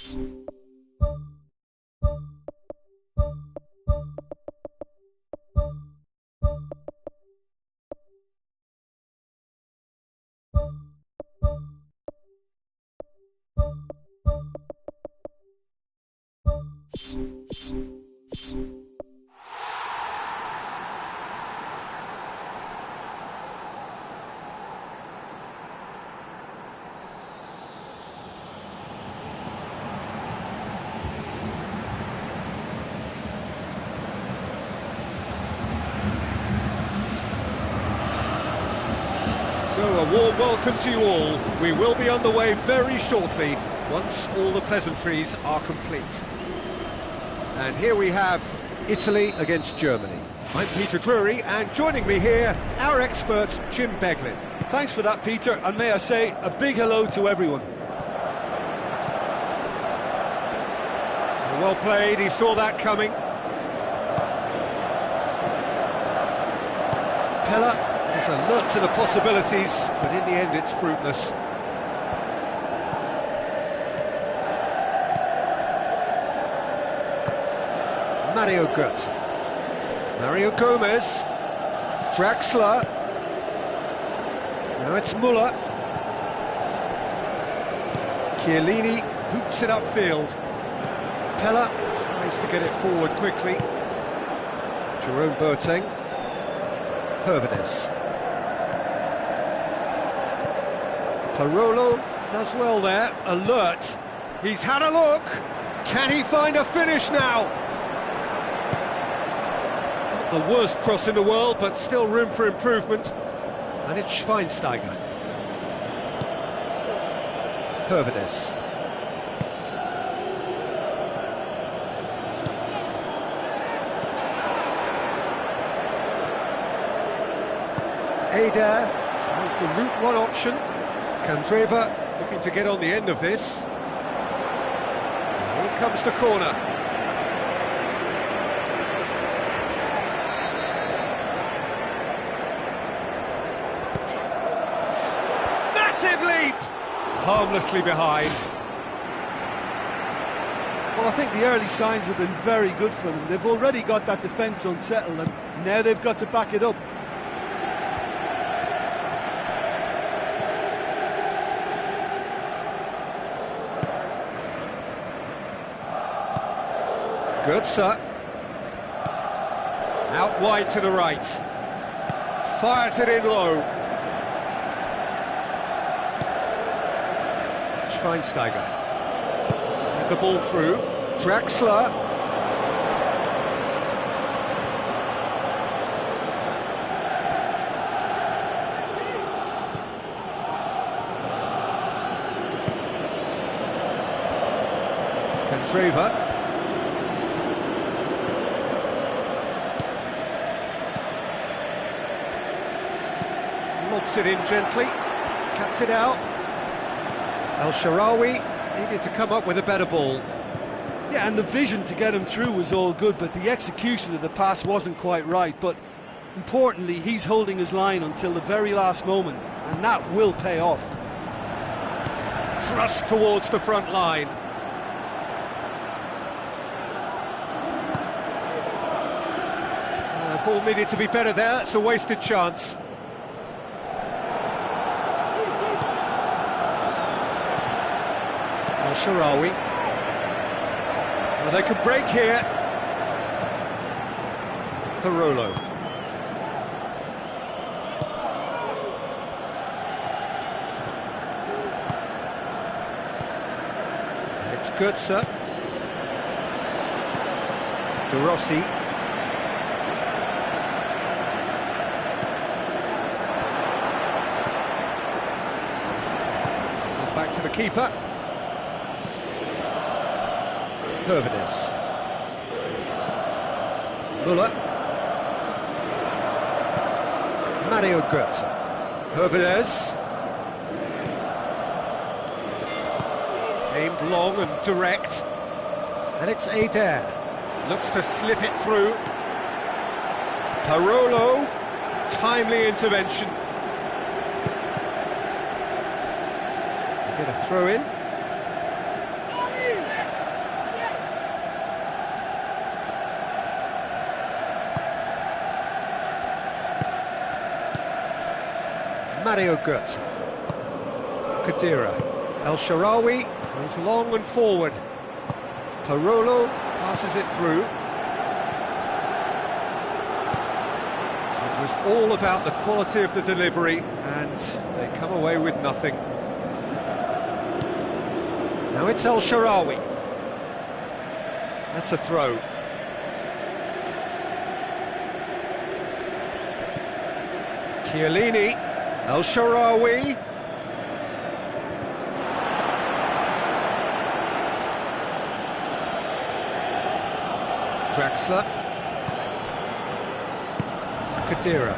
So a warm welcome to you all. We will be underway very shortly, once all the pleasantries are complete. And here we have Italy against Germany. I'm Peter Drury, and joining me here, our expert, Jim Beglin. Thanks for that, Peter, and may I say a big hello to everyone. Well played, he saw that coming. Pella is alert to the possibilities, but in the end it's fruitless. Mario Götze. Mario Gomez. Draxler. Now it's Müller. Chiellini boots it upfield. Pella tries to get it forward quickly. Jerome Boateng. Hervedes. Parolo does well there, alert. He's had a look. Can he find a finish now? Not the worst cross in the world, but still room for improvement. And it's Schweinsteiger. Hervedes. Adair tries the route one option. Candreva looking to get on the end of this. Here comes the corner. Massive leap! Harmlessly behind. Well, I think the early signs have been very good for them. They've already got that defence unsettled, and now they've got to back it up. Götze. Out wide to the right. Fires it in low. Schweinsteiger. With the ball through. Draxler. Candreva. Lobs it in gently, cuts it out. El Shaarawy needed to come up with a better ball. Yeah, and the vision to get him through was all good, but the execution of the pass wasn't quite right. But importantly, he's holding his line until the very last moment, and that will pay off. Thrust towards the front line. Ball needed to be better there, it's a wasted chance. El Shaarawy. Well, they could break here. Parolo. And it's Götze. De Rossi. Back to the keeper. Hervedes. Müller. Mario Götze. Hervedes. Aimed long and direct. And it's Adair. Looks to slip it through. Parolo. Timely intervention. Get a throw in. Mario Götze. Khedira. El Shaarawy goes long and forward. Parolo passes it through. It was all about the quality of the delivery, and they come away with nothing. Now it's El Shaarawy. That's a throw. Chiellini. El Shaarawy. Draxler. Khedira.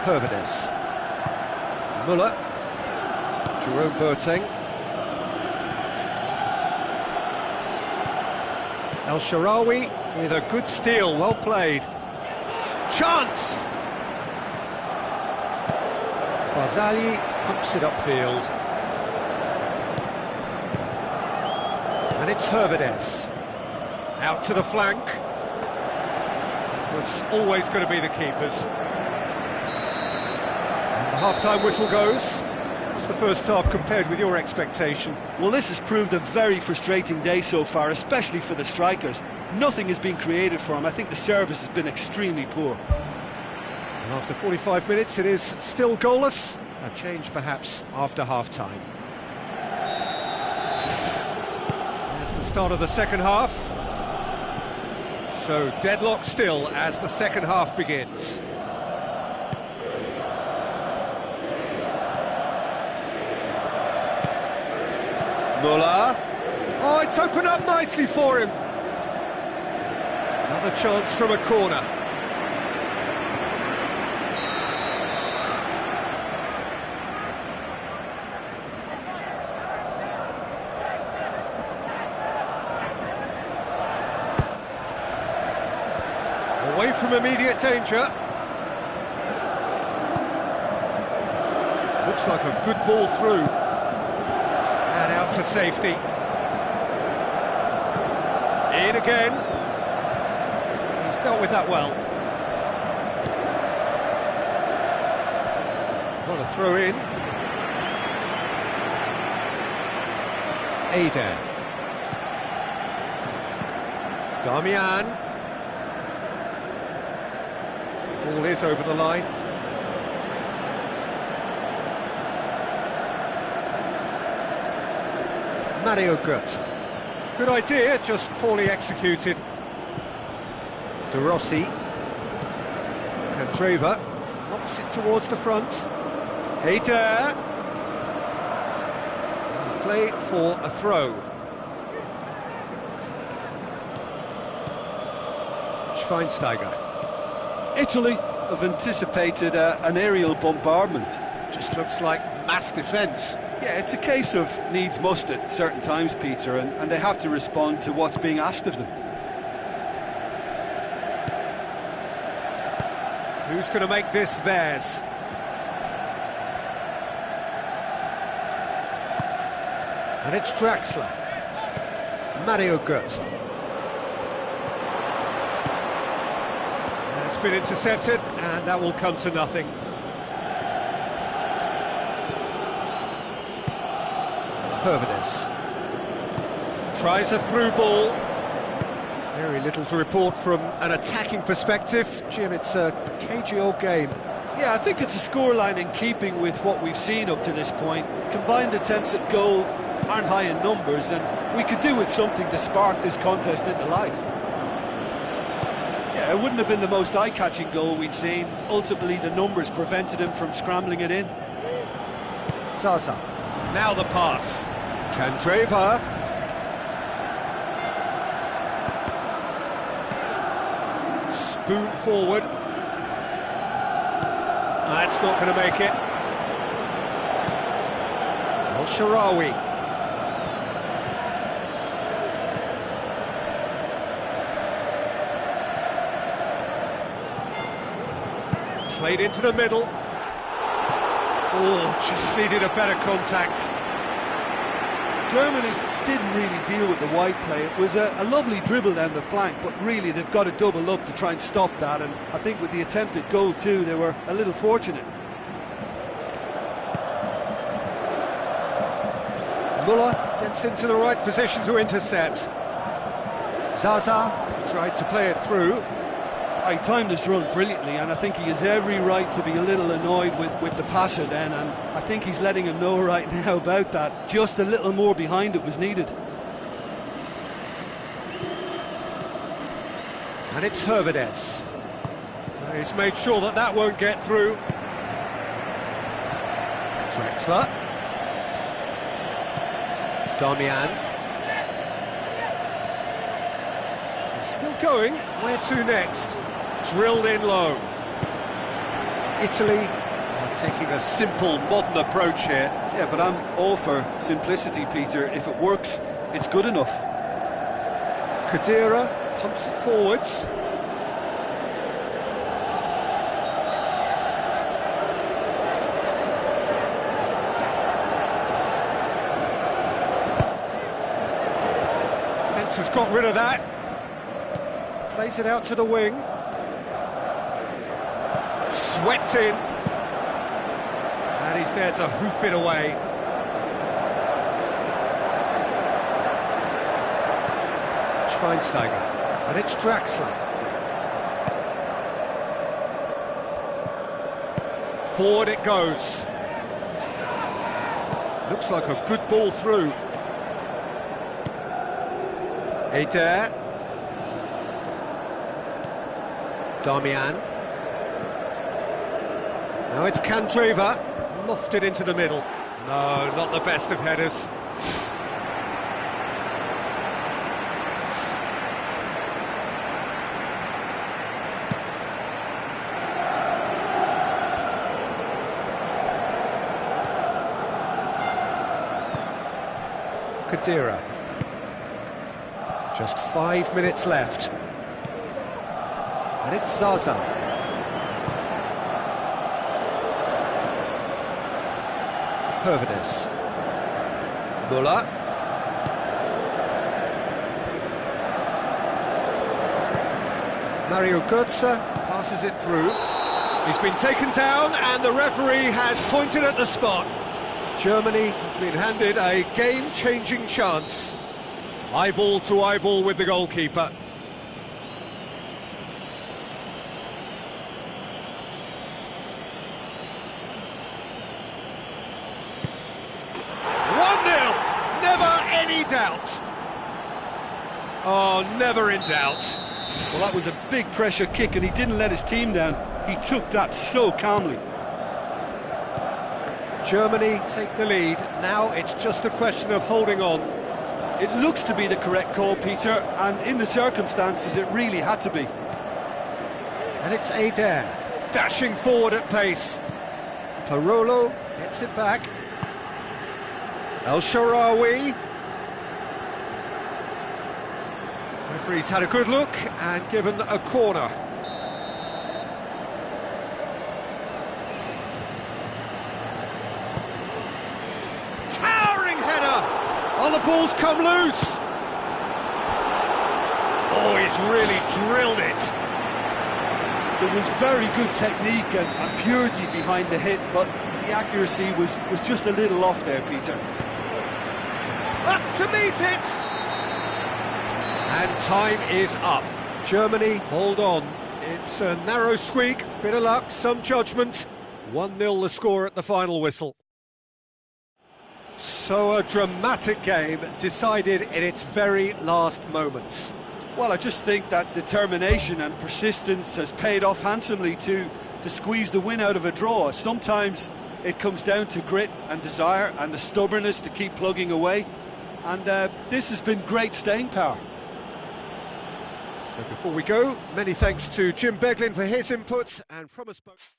Hervedes. Müller. Jerome Boateng. El Shaarawy with a good steal, well played. Chance! Barzagli pumps it upfield. And it's Hervedes. Out to the flank. It was always going to be the keepers. And the half-time whistle goes. How's the first half compared with your expectation? Well, this has proved a very frustrating day so far, especially for the strikers. Nothing has been created for them. I think the service has been extremely poor. And after 45 minutes, it is still goalless. A change, perhaps, after half-time. There's the start of the second half. So, deadlock still as the second half begins. Müller. Oh, it's opened up nicely for him. Another chance from a corner. Away from immediate danger. Looks like a good ball through. And out to safety. In again. He's dealt with that well. Trying to throw in. Ada. Damian. Ball is over the line. Mario Götze. Good idea, just poorly executed. De Rossi. Candreva knocks it towards the front. Ada. Play for a throw. Schweinsteiger. Italy have anticipated an aerial bombardment. Just looks like mass defence. Yeah, it's a case of needs must at certain times, Peter, and they have to respond to what's being asked of them. Who's going to make this theirs? And it's Draxler. Mario Götze. It's been intercepted, and that will come to nothing. Hervedes tries a through ball. Very little to report from an attacking perspective. Jim, it's a cagey old game. Yeah, I think it's a scoreline in keeping with what we've seen up to this point. Combined attempts at goal aren't high in numbers, and we could do with something to spark this contest into life. Yeah, it wouldn't have been the most eye-catching goal we'd seen. Ultimately, the numbers prevented him from scrambling it in. Zaza. Now the pass. Candreva. Spoon forward. That's not going to make it. El Shaarawy. Played into the middle. Oh, just needed a better contact. Germany didn't really deal with the wide play. It was a lovely dribble down the flank, but really they've got to double up to try and stop that, and I think with the attempted goal too, they were a little fortunate. Muller gets into the right position to intercept. Zaza tried to play it through. He timed his run brilliantly, and I think he has every right to be a little annoyed with the passer then, and I think he's letting him know right now about that. Just a little more behind it was needed. And it's Hervedes. He's made sure that that won't get through. Drexler. Damian. He's still going. Where to next? Drilled in low. Italy are taking a simple, modern approach here. Yeah, but I'm all for simplicity, Peter. If it works, it's good enough. Khedira pumps it forwards. Defence has got rid of that. Plays it out to the wing. Swept in. And he's there to hoof it away. Schweinsteiger. And it's Draxler. Forward it goes. Looks like a good ball through. Adair. Damian. Now it's Candreva, lofted into the middle. No, not the best of headers. Khedira. Just 5 minutes left. And it's Zaza. Hervedes. Muller. Mario Götze passes it through. He's been taken down and the referee has pointed at the spot. Germany have been handed a game-changing chance. Eyeball to eyeball with the goalkeeper. Doubt. Oh, never in doubt. Well, that was a big pressure kick and he didn't let his team down. He took that so calmly. Germany take the lead. Now it's just a question of holding on. It looks to be the correct call, Peter, and in the circumstances it really had to be. And it's Adair dashing forward at pace. Parolo gets it back. El Shaarawy. Referee's had a good look and given a corner. Towering header! Oh, the ball's come loose! Oh, he's really drilled it. There was very good technique and purity behind the hit, but the accuracy was just a little off there, Peter. Up to meet it! And time is up. Germany, hold on. It's a narrow squeak, bit of luck, some judgment. 1-0 the score at the final whistle. So a dramatic game decided in its very last moments. Well, I just think that determination and persistence has paid off handsomely to squeeze the win out of a draw. Sometimes it comes down to grit and desire and the stubbornness to keep plugging away. And this has been great staying power. So before we go, many thanks to Jim Beglin for his input, and from us both.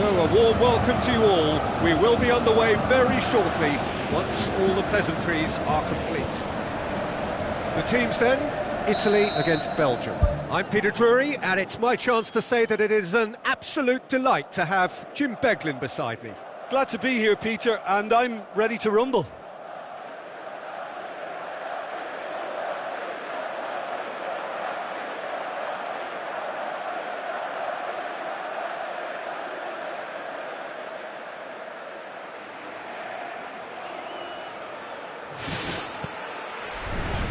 So a warm welcome to you all. We will be underway very shortly, once all the pleasantries are complete. The teams then, Italy against Belgium. I'm Peter Drury, and it's my chance to say that it is an absolute delight to have Jim Beglin beside me. Glad to be here, Peter, and I'm ready to rumble.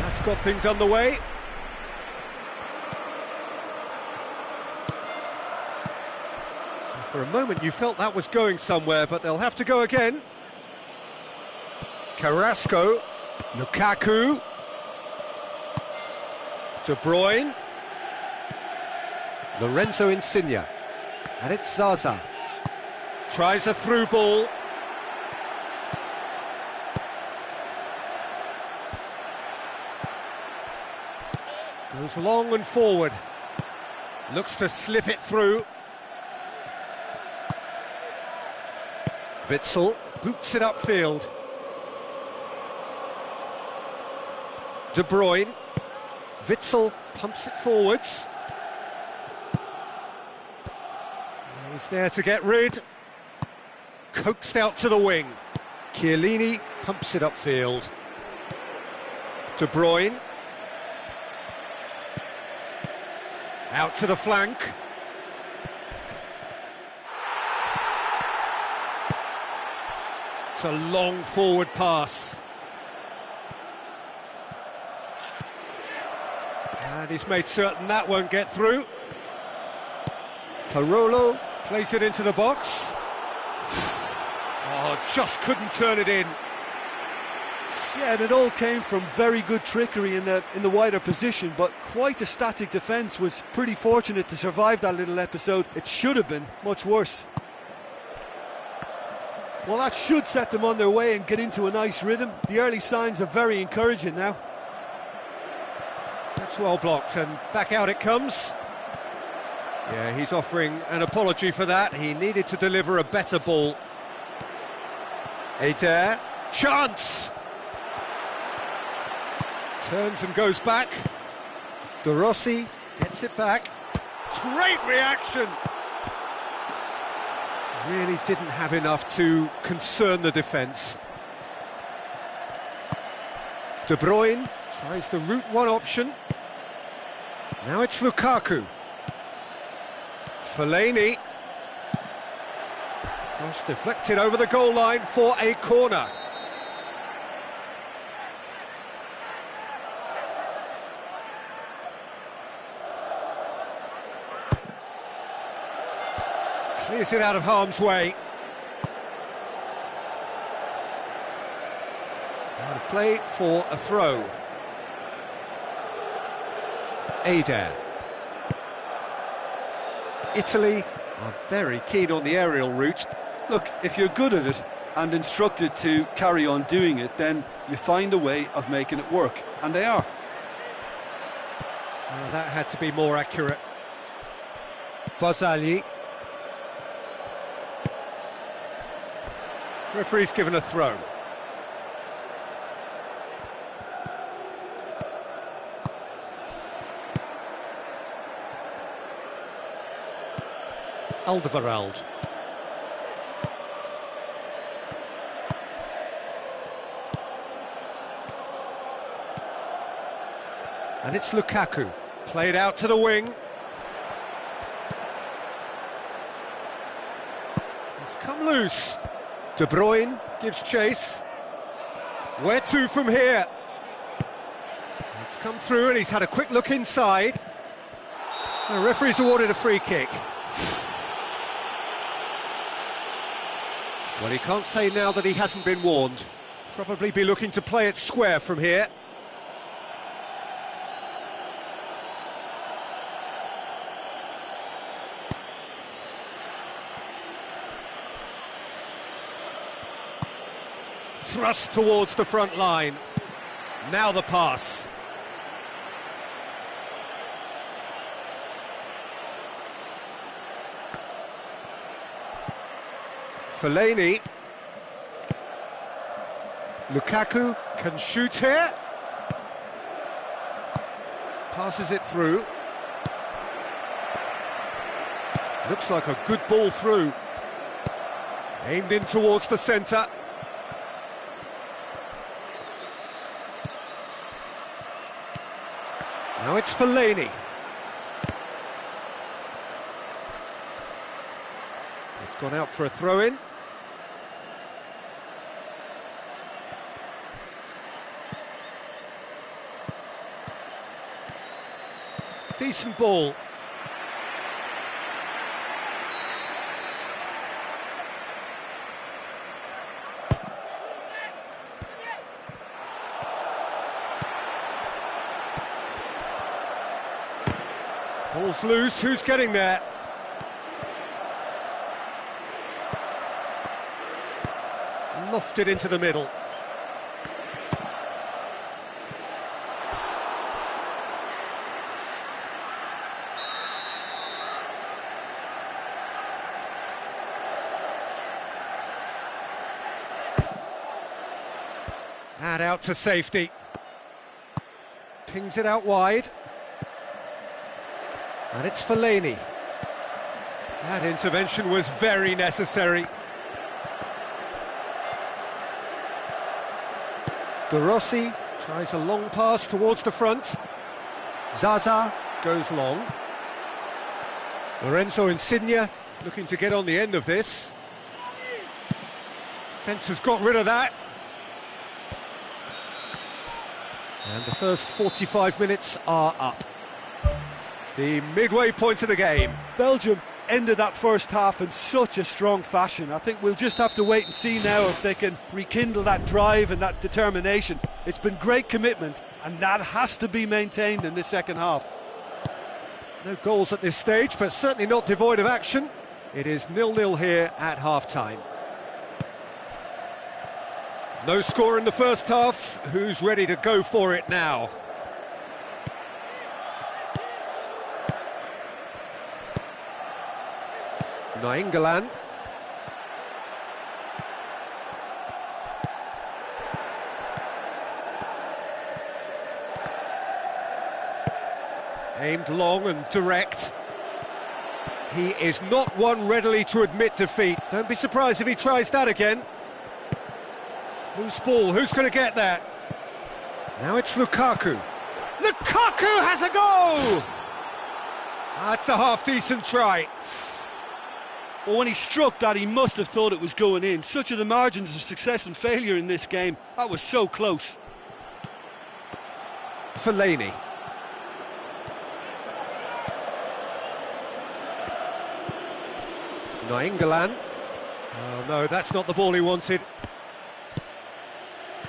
That's got things underway. For a moment you felt that was going somewhere, but they'll have to go again. Carrasco, Lukaku, De Bruyne, Lorenzo Insigne, and it's Zaza. Tries a through ball. Goes long and forward. Looks to slip it through. Witsel boots it upfield. De Bruyne. Witsel pumps it forwards. He's there to get rid. Coaxed out to the wing. Chiellini pumps it upfield. De Bruyne. Out to the flank. It's a long forward pass. And he's made certain that won't get through. Parolo plays it into the box. Oh, just couldn't turn it in. Yeah, and it all came from very good trickery in the wider position, but quite a static defence. Was pretty fortunate to survive that little episode. It should have been much worse. Well, that should set them on their way and get into a nice rhythm. The early signs are very encouraging now. That's well blocked, and back out it comes. Yeah, he's offering an apology for that. He needed to deliver a better ball. Eder, chance! Turns and goes back. De Rossi gets it back. Great reaction! Really didn't have enough to concern the defence. De Bruyne tries the route one option. Now it's Lukaku. Fellaini. Cross deflected over the goal line for a corner. Clears it out of harm's way. Out of play for a throw. Eder. Italy are very keen on the aerial route. Look, if you're good at it and instructed to carry on doing it, then you find a way of making it work, and they are. Well, that had to be more accurate. Barzagli. Referee's given a throw. Alderweireld. And it's Lukaku, played out to the wing. It's come loose. De Bruyne gives chase. Where to from here? It's come through and he's had a quick look inside. The referee's awarded a free kick. Well, he can't say now that he hasn't been warned. Probably be looking to play it square from here. Thrust towards the front line. Now the pass. Fellaini. Lukaku can shoot here. Passes it through. Looks like a good ball through. Aimed in towards the centre. Now it's Fellaini. It's gone out for a throw-in. Decent ball. Ball's loose, who's getting there? Lofted into the middle. And out to safety. Pings it out wide. And it's Fellaini. That intervention was very necessary. De Rossi tries a long pass towards the front. Zaza goes long. Lorenzo Insigne looking to get on the end of this. Defence has got rid of that. And the first 45 minutes are up. The midway point of the game. Belgium ended that first half in such a strong fashion. I think we'll just have to wait and see now if they can rekindle that drive and that determination. It's been great commitment, and that has to be maintained in the second half. No goals at this stage, but certainly not devoid of action. It is 0-0 here at half-time. No score in the first half. Who's ready to go for it now? Nainggolan. Aimed long and direct. He is not one readily to admit defeat. Don't be surprised if he tries that again. Loose ball, who's going to get that? Now it's Lukaku. Lukaku has a goal! That's a half-decent try. Well, when he struck that, he must have thought it was going in. Such are the margins of success and failure in this game. That was so close. Fellaini. Nainggolan. Oh no, that's not the ball he wanted.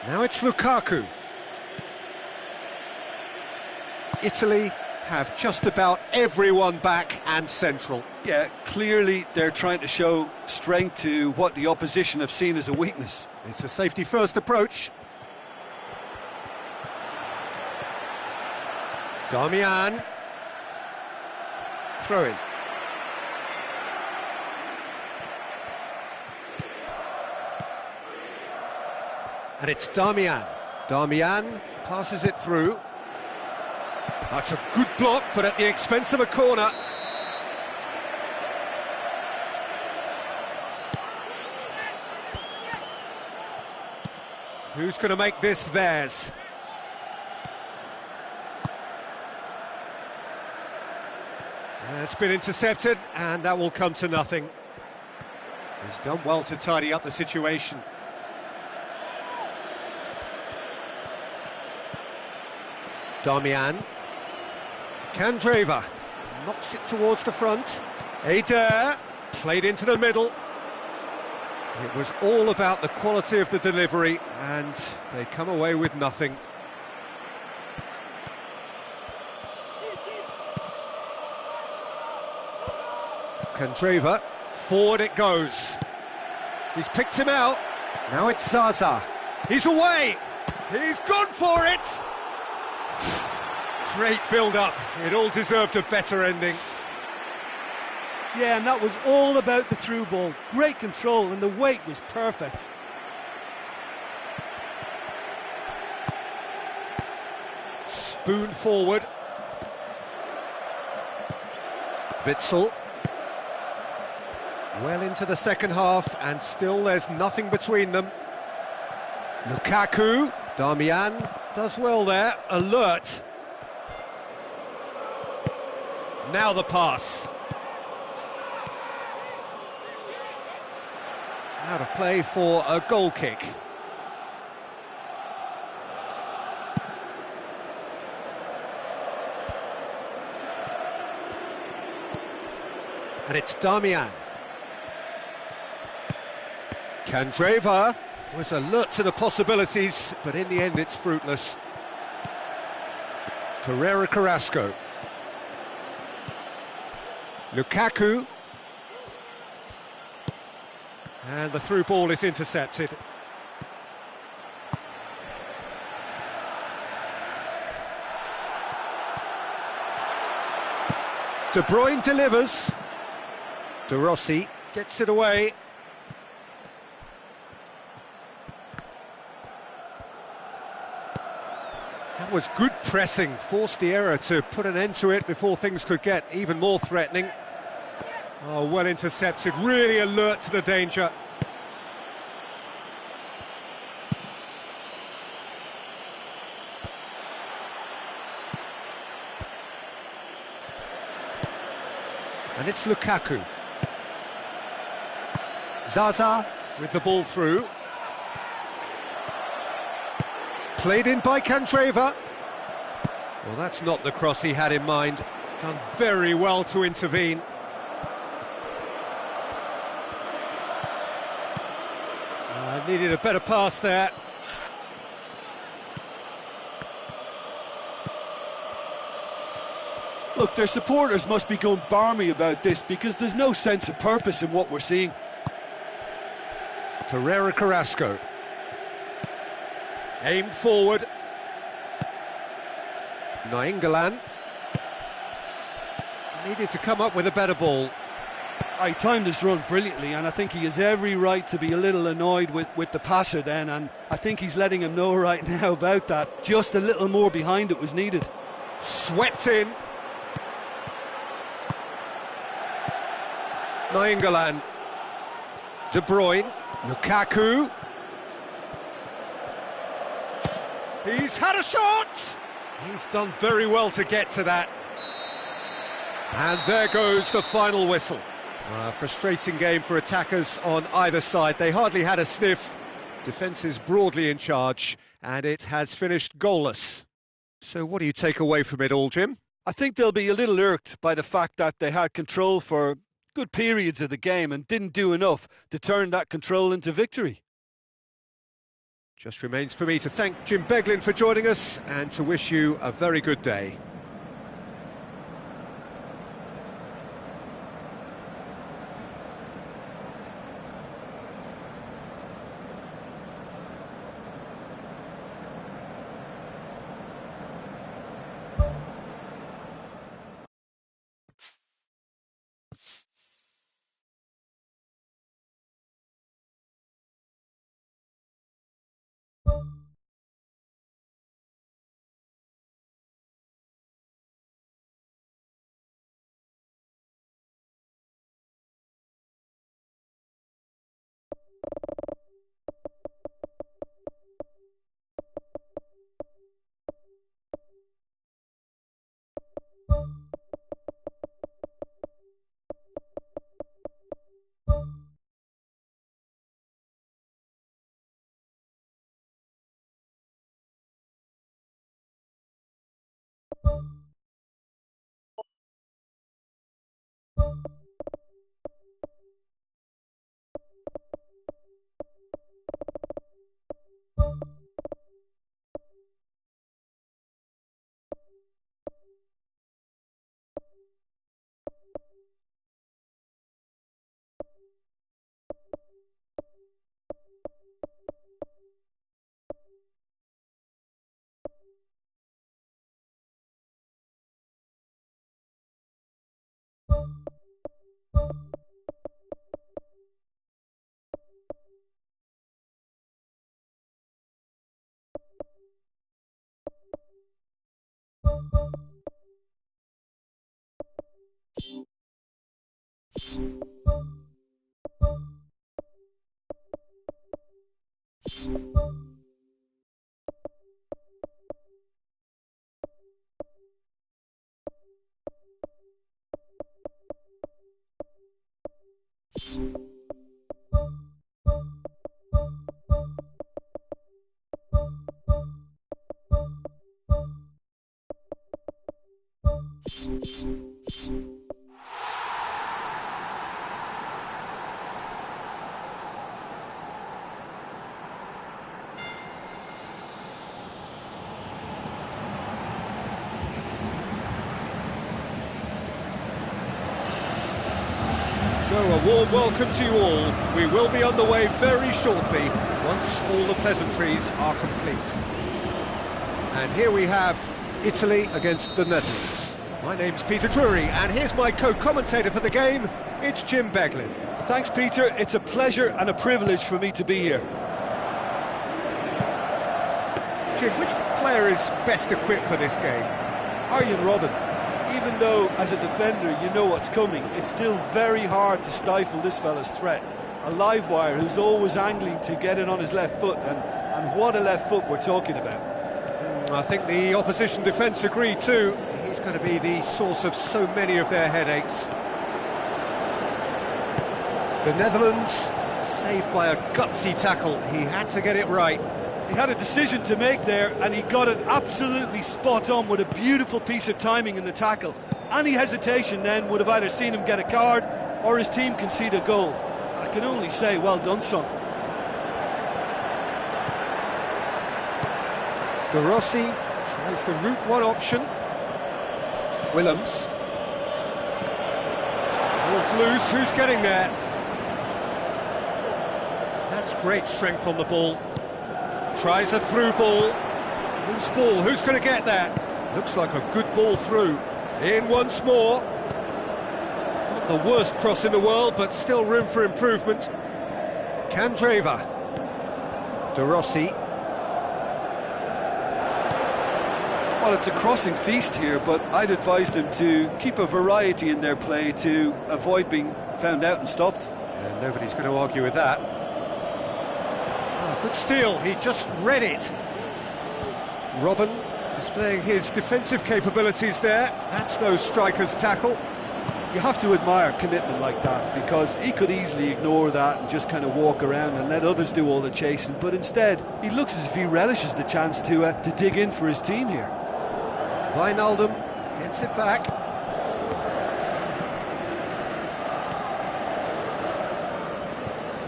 Now it's Lukaku. Italy have just about everyone back and central. Yeah, clearly they're trying to show strength to what the opposition have seen as a weakness. It's a safety-first approach. Darmian. throw-in. And it's Darmian. Darmian passes it through. That's a good block, but at the expense of a corner. Who's going to make this theirs? It's been intercepted, and that will come to nothing. He's done well to tidy up the situation. Darmian. Candreva knocks it towards the front. Adair played into the middle. It was all about the quality of the delivery, and they come away with nothing. Candreva, forward it goes. He's picked him out. Now it's Zaza. He's away. He's gone for it. Great build-up. It all deserved a better ending. Yeah, and that was all about the through ball. Great control, and the weight was perfect. Spoon forward. Witsel. Well into the second half, and still there's nothing between them. Lukaku. Darmian does well there. Alert. Now the pass. Out of play for a goal kick. And it's Darmian. Candreva was alert to the possibilities, but in the end it's fruitless. Pereira Carrasco. Lukaku. And the through ball is intercepted. De Bruyne delivers. De Rossi gets it away. That was good pressing, forced the error to put an end to it before things could get even more threatening. Oh, well intercepted, really alert to the danger. And it's Lukaku. Zaza with the ball through. Played in by Candreva. Well, that's not the cross he had in mind. Done very well to intervene. Needed a better pass there. Look, their supporters must be going barmy about this because there's no sense of purpose in what we're seeing. Pereira Carrasco. Aimed forward. Nainggolan. Needed to come up with a better ball. I timed this run brilliantly, and I think he has every right to be a little annoyed with the passer then, and I think he's letting him know right now about that. Just a little more behind it was needed. Swept in. Nainggolan. De Bruyne. Lukaku. He's had a shot! He's done very well to get to that. And there goes the final whistle. A frustrating game for attackers on either side. They hardly had a sniff. Defence is broadly in charge, and it has finished goalless. So what do you take away from it all, Jim? I think they'll be a little irked by the fact that they had control for good periods of the game and didn't do enough to turn that control into victory. Just remains for me to thank Jim Beglin for joining us and to wish you a very good day. So a warm welcome to you all. We will be underway very shortly, once all the pleasantries are complete. And here we have Italy against the Netherlands. My name's Peter Drury, and here's my co-commentator for the game, it's Jim Beglin. Thanks, Peter. It's a pleasure and a privilege for me to be here. Jim, which player is best equipped for this game? Arjen Robben. Even though, as a defender, you know what's coming, it's still very hard to stifle this fella's threat. A live wire who's always angling to get it on his left foot, and what a left foot we're talking about. I think the opposition defence agree too. He's going to be the source of so many of their headaches. The Netherlands, saved by a gutsy tackle. He had to get it right. He had a decision to make there, and he got it absolutely spot on with a beautiful piece of timing in the tackle. Any hesitation then would have either seen him get a card or his team concede a goal. I can only say, well done, son. De Rossi tries the route one option. Willems. Ball's loose, who's getting there? That's great strength on the ball. Tries a through ball. Loose ball, who's going to get that? Looks like a good ball through. In once more. Not the worst cross in the world, but still room for improvement. Candreva. De Rossi. Well, it's a crossing feast here, but I'd advise them to keep a variety in their play to avoid being found out and stopped. And nobody's going to argue with that. Good steal, he just read it. Robben displaying his defensive capabilities there. That's no striker's tackle. You have to admire commitment like that, because he could easily ignore that and just kind of walk around and let others do all the chasing, but instead he looks as if he relishes the chance to dig in for his team here. Wijnaldum gets it back.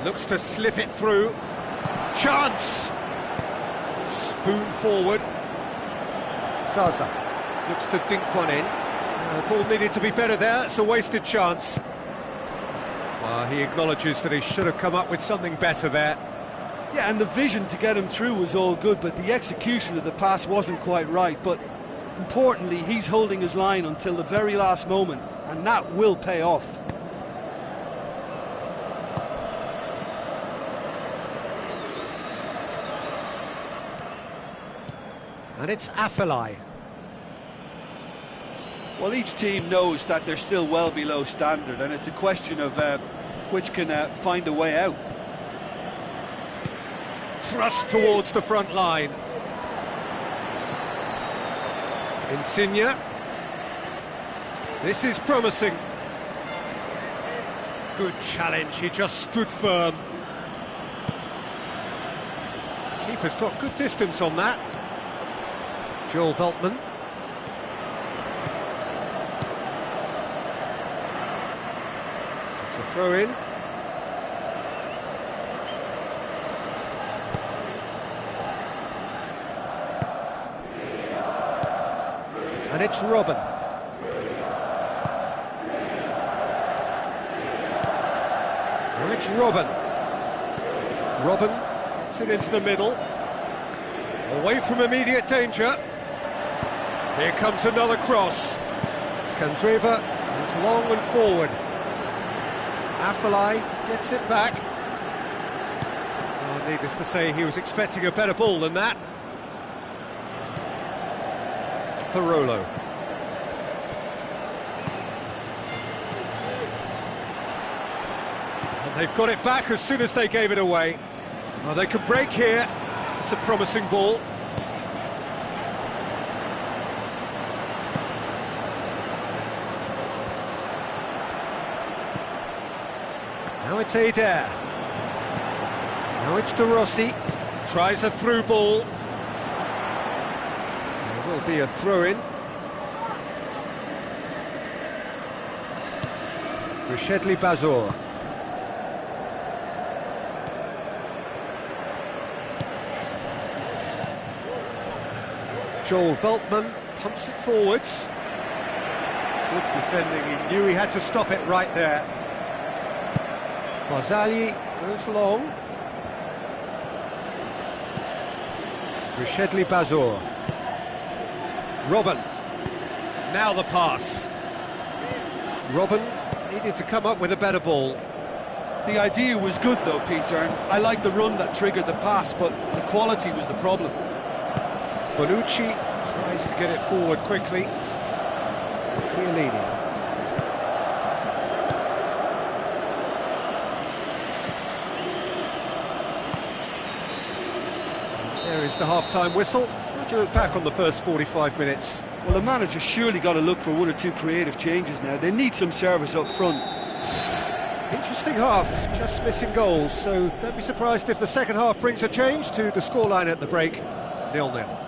Looks to slip it through. Chance! Spoon forward. Zaza looks to dink one in. Ball needed to be better there, it's a wasted chance. He acknowledges that he should have come up with something better there. Yeah, and the vision to get him through was all good, but the execution of the pass wasn't quite right. But importantly, he's holding his line until the very last moment, and that will pay off. And it's Unounolee. Well, each team knows that they're still well below standard, and it's a question of which can find a way out. Thrust towards the front line. Insigne. This is promising. Good challenge, he just stood firm. Keeper's got good distance on that. Joel Veltman. It's a throw-in. And it's Robben. Now it's Robben. Robben gets it into the middle. Away from immediate danger. Here comes another cross. Candreva goes long and forward. Unounolee gets it back. Needless to say, he was expecting a better ball than that. Parolo. And they've got it back as soon as they gave it away. Oh, they could break here. It's a promising ball. Now it's Adair. Now it's De Rossi. Tries a through ball. There will be a throw-in. Rishedli Bazour. Joel Veltman pumps it forwards. Good defending, he knew he had to stop it right there. Barzagli goes long. Rishedli Bazour. Robben. Now the pass. Robben needed to come up with a better ball. The idea was good though, Peter, and I like the run that triggered the pass, but the quality was the problem. Bonucci tries to get it forward quickly. Chiellini. There is the half-time whistle. How do you look back on the first 45 minutes? Well, the manager surely got to look for one or two creative changes now. They need some service up front. Interesting half, just missing goals, so don't be surprised if the second half brings a change to the scoreline at the break, 0-0.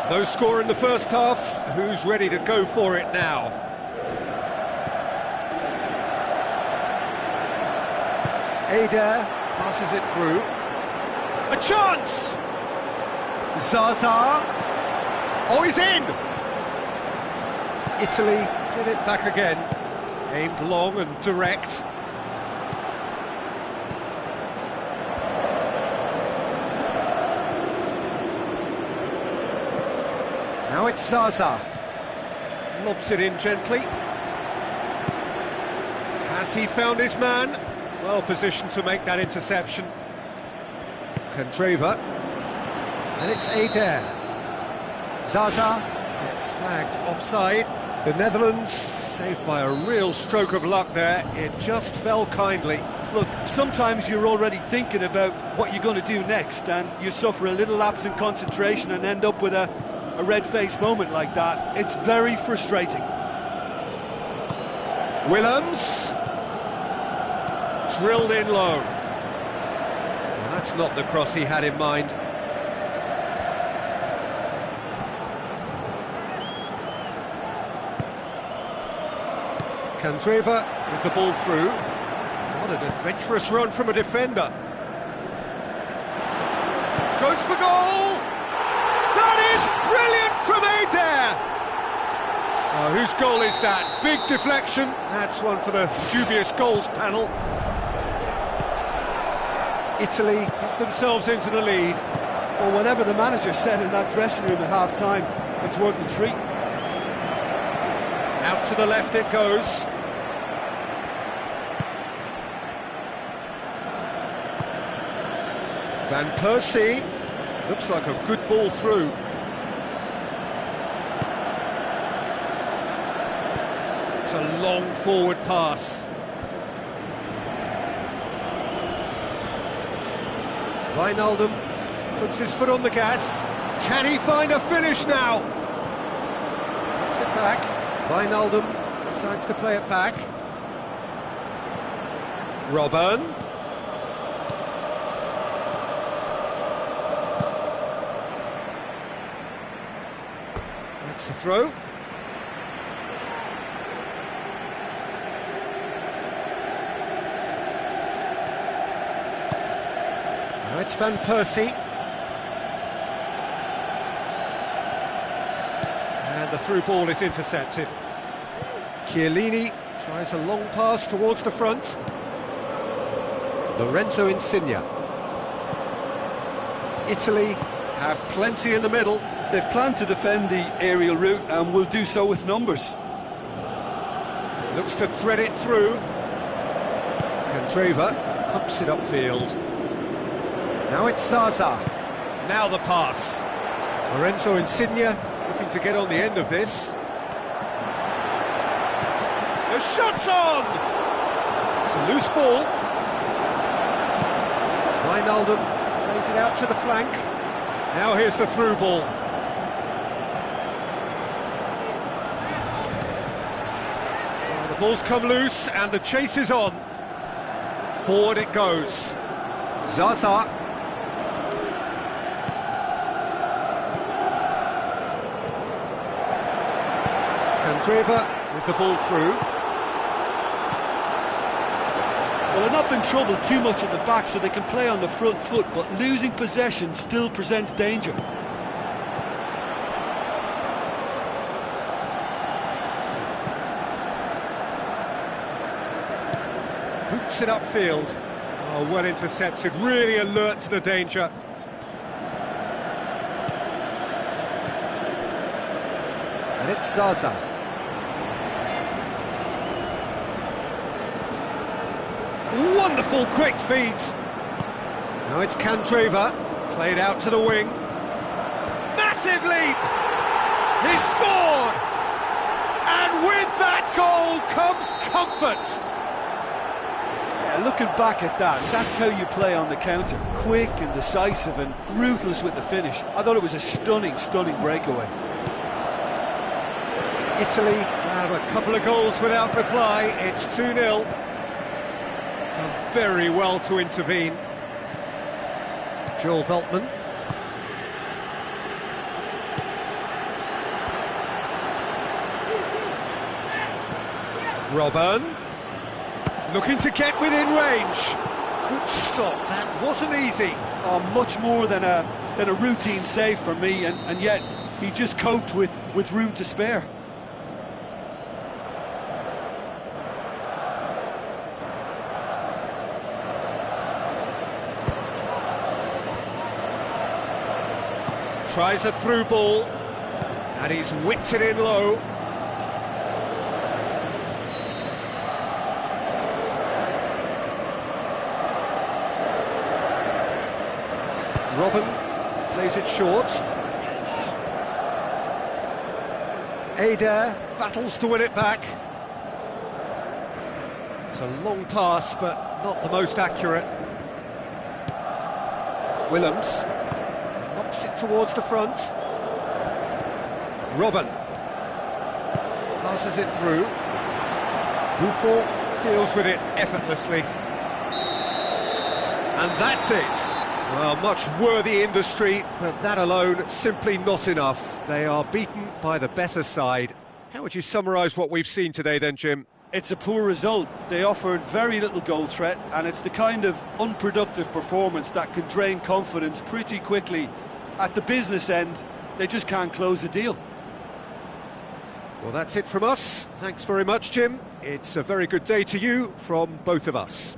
No score in the first half, who's ready to go for it now? Adair passes it through. A chance! Zaza. Oh, he's in! Italy get it back again. Aimed long and direct. Now it's Zaza. Lobs it in gently. Has he found his man? Well positioned to make that interception. Candreva. And it's Adair. Zaza gets flagged offside. The Netherlands saved by a real stroke of luck there. It just fell kindly. Look, sometimes you're already thinking about what you're going to do next, and you suffer a little lapse in concentration and end up with a red-faced moment like that. It's very frustrating. Willems. Drilled in low. Well, that's not the cross he had in mind. Candreva with the ball through. What an adventurous run from a defender. Goes for goal! That is brilliant from Adair! Oh, whose goal is that? Big deflection. That's one for the dubious goals panel. Italy got themselves into the lead. Well, whatever the manager said in that dressing room at half-time, it's worth the treat. Out to the left it goes. Van Persie. Looks like a good ball through. It's a long forward pass. Wijnaldum puts his foot on the gas. Can he find a finish now? Puts it back. Wijnaldum decides to play it back. Robben. That's the throw. Now it's Van Persie. And the through ball is intercepted. Chiellini tries a long pass towards the front. Lorenzo Insigne. Italy have plenty in the middle. They've planned to defend the aerial route and will do so with numbers. Looks to thread it through. Candreva pumps it upfield. Now it's Zaza. Now the pass. Lorenzo Insigne looking to get on the end of this. The shot's on! It's a loose ball. Wijnaldum plays it out to the flank. Now here's the through ball. Well, the ball's come loose and the chase is on. Forward it goes. Zaza. Candreva with the ball through. Well, they're not been troubled too much at the back, so they can play on the front foot, but losing possession still presents danger. Boots it upfield. Oh, well intercepted, really alert to the danger. And it's Zaza. Wonderful quick feet. Now it's Candreva, played out to the wing. Massive leap! He scored! And with that goal comes comfort. Yeah, looking back at that, that's how you play on the counter. Quick and decisive and ruthless with the finish. I thought it was a stunning, stunning breakaway. Italy have a couple of goals without reply. It's 2-0. Done very well to intervene. Joel Veltman. Robben. Looking to get within range. Good stop. That wasn't easy. Oh, much more than a routine save for me, and yet he just coped with room to spare. Tries a through ball, and he's whipped it in low. Robben plays it short. Adair battles to win it back. It's a long pass, but not the most accurate. Willems knocks it towards the front. Robben passes it through. Buffon deals with it effortlessly. And that's it. Well, much worthy industry, but that alone simply not enough. They are beaten by the better side. How would you summarise what we've seen today then, Jim? It's a poor result. They offered very little goal threat, and it's the kind of unproductive performance that can drain confidence pretty quickly. At the business end, they just can't close the deal. Well, that's it from us. Thanks very much, Jim. It's a very good day to you from both of us.